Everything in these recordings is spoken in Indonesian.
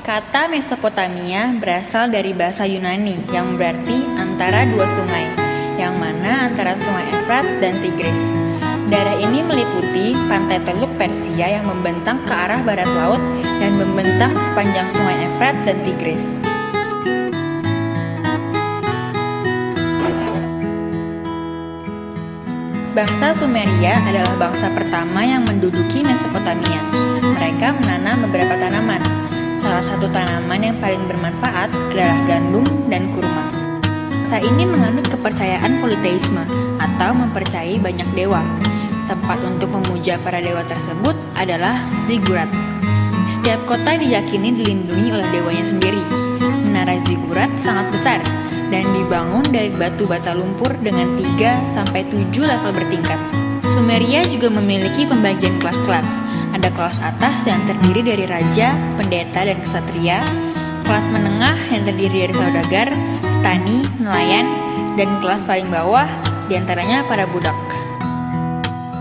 Kata Mesopotamia berasal dari bahasa Yunani yang berarti antara dua sungai, yang mana antara sungai Efrat dan Tigris. Daerah ini meliputi pantai Teluk Persia yang membentang ke arah barat laut dan membentang sepanjang sungai Efrat dan Tigris. Bangsa Sumeria adalah bangsa pertama yang menduduki Mesopotamia. Mereka menanam beberapa tanaman. Salah satu tanaman yang paling bermanfaat adalah gandum dan kurma. Bangsa ini menganut kepercayaan politeisme atau mempercayai banyak dewa. Tempat untuk memuja para dewa tersebut adalah ziggurat. Setiap kota diyakini dilindungi oleh dewanya sendiri. Menara ziggurat sangat besar dan dibangun dari batu bata lumpur dengan 3-7 level bertingkat. Sumeria juga memiliki pembagian kelas-kelas. Ada kelas atas yang terdiri dari raja, pendeta, dan ksatria, kelas menengah yang terdiri dari saudagar, petani, nelayan, dan kelas paling bawah diantaranya para budak.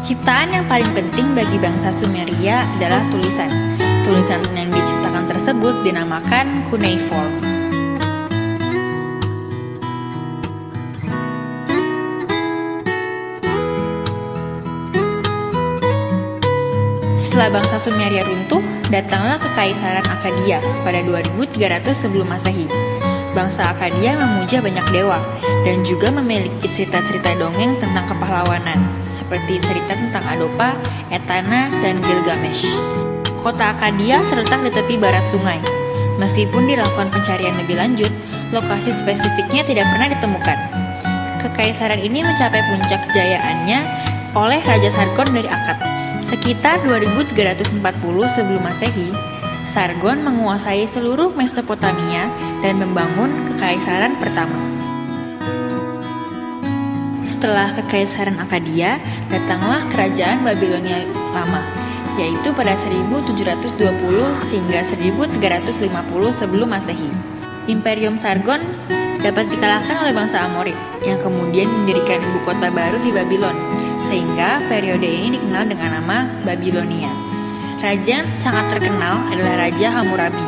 Ciptaan yang paling penting bagi bangsa Sumeria adalah tulisan. Tulisan yang diciptakan tersebut dinamakan cuneiform. Setelah bangsa Sumeria runtuh, datanglah Kekaisaran Akkadia pada 2300 sebelum Masehi. Bangsa Akkadia memuja banyak dewa dan juga memiliki cerita-cerita dongeng tentang kepahlawanan, seperti cerita tentang Adopa, Etana, dan Gilgamesh. Kota Akkadia terletak di tepi barat sungai. Meskipun dilakukan pencarian lebih lanjut, lokasi spesifiknya tidak pernah ditemukan. Kekaisaran ini mencapai puncak kejayaannya oleh Raja Sargon dari Akkad. Sekitar 2340 sebelum Masehi, Sargon menguasai seluruh Mesopotamia dan membangun kekaisaran pertama. Setelah Kekaisaran Akkadia, datanglah Kerajaan Babilonia Lama, yaitu pada 1720 hingga 1350 sebelum Masehi. Imperium Sargon dapat dikalahkan oleh bangsa Amorid, yang kemudian mendirikan ibu kota baru di Babylon, sehingga periode ini dikenal dengan nama Babilonia. Raja yang sangat terkenal adalah Raja Hammurabi.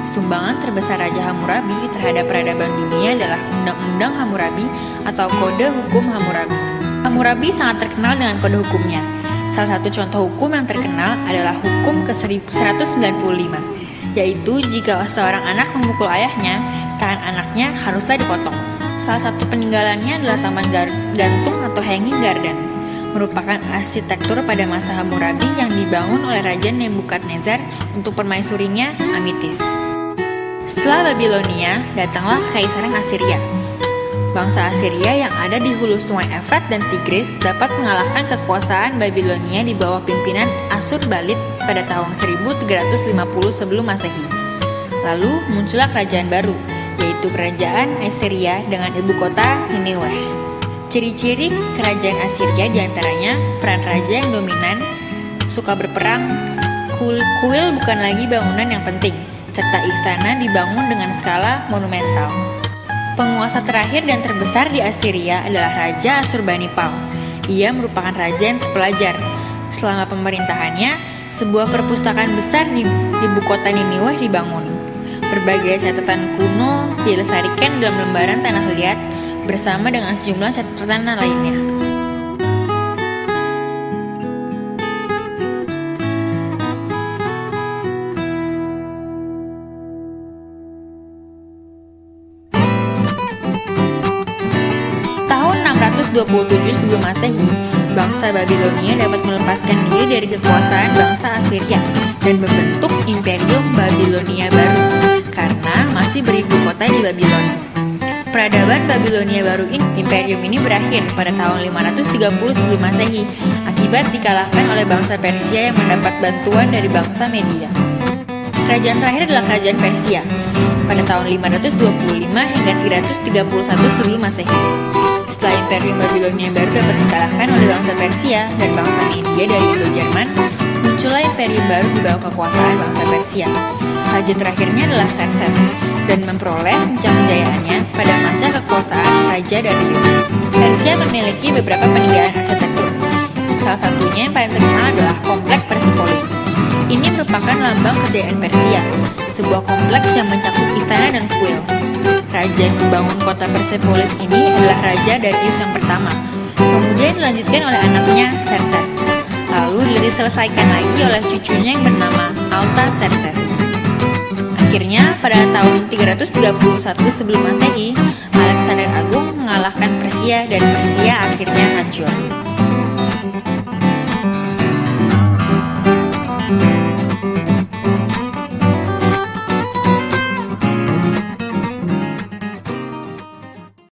Sumbangan terbesar Raja Hammurabi terhadap peradaban dunia adalah Undang-Undang Hammurabi atau Kode Hukum Hammurabi. Hammurabi sangat terkenal dengan kode hukumnya. Salah satu contoh hukum yang terkenal adalah hukum ke-1195, yaitu jika seorang anak memukul ayahnya, tangan anaknya haruslah dipotong. Salah satu peninggalannya adalah Taman Gantung atau Hanging Garden, merupakan arsitektur pada masa Hammurabi yang dibangun oleh Raja Nebukadnezar untuk permaisurinya Amitis. Setelah Babilonia, datanglah Kekaisaran Assyria. Bangsa Assyria yang ada di hulu sungai Efrat dan Tigris dapat mengalahkan kekuasaan Babilonia di bawah pimpinan Asurbanipal pada tahun 1350 sebelum Masehi. Lalu muncullah kerajaan baru, yaitu Kerajaan Assyria dengan ibu kota Nineveh. Ciri-ciri kerajaan Assyria diantaranya peran raja yang dominan, suka berperang, kuil bukan lagi bangunan yang penting, serta istana dibangun dengan skala monumental. Penguasa terakhir dan terbesar di Assyria adalah Raja Asurbanipal. Ia merupakan raja yang terpelajar. Selama pemerintahannya, sebuah perpustakaan besar di ibu kota Nineveh dibangun. Berbagai catatan kuno dilestarikan dalam lembaran tanah liat bersama dengan sejumlah catatan lainnya. Tahun 627 sebelum Masehi, bangsa Babilonia dapat melepaskan diri dari kekuasaan bangsa Assyria dan membentuk Imperium Babilonia baru karena masih beribu kota di Babylon. Peradaban Babilonia baru ini, imperium ini berakhir pada tahun 530 sebelum Masehi akibat dikalahkan oleh bangsa Persia yang mendapat bantuan dari bangsa Media. Kerajaan terakhir adalah Kerajaan Persia pada tahun 525 hingga 331 sebelum Masehi. Setelah imperium Babilonia baru dapat dikalahkan oleh bangsa Persia dan bangsa Media dari Indo-Jerman, muncullah imperium baru di bawah kekuasaan bangsa Persia. Raja terakhirnya adalah Xerxes dan memperoleh puncak kejayaannya pada masa kekuasaan Raja Darius. Persia memiliki beberapa peninggalan arsitektur. Salah satunya yang paling terkenal adalah Kompleks Persepolis. Ini merupakan lambang kejayaan Persia. sebuah kompleks yang mencakup istana dan kuil. Raja yang membangun kota Persepolis ini adalah Raja Darius yang pertama, kemudian dilanjutkan oleh anaknya Xerxes, lalu diselesaikan lagi oleh cucunya yang bernama Artaxerxes. Akhirnya, pada tahun 331 sebelum Masehi, Alexander Agung mengalahkan Persia dan Persia akhirnya hancur.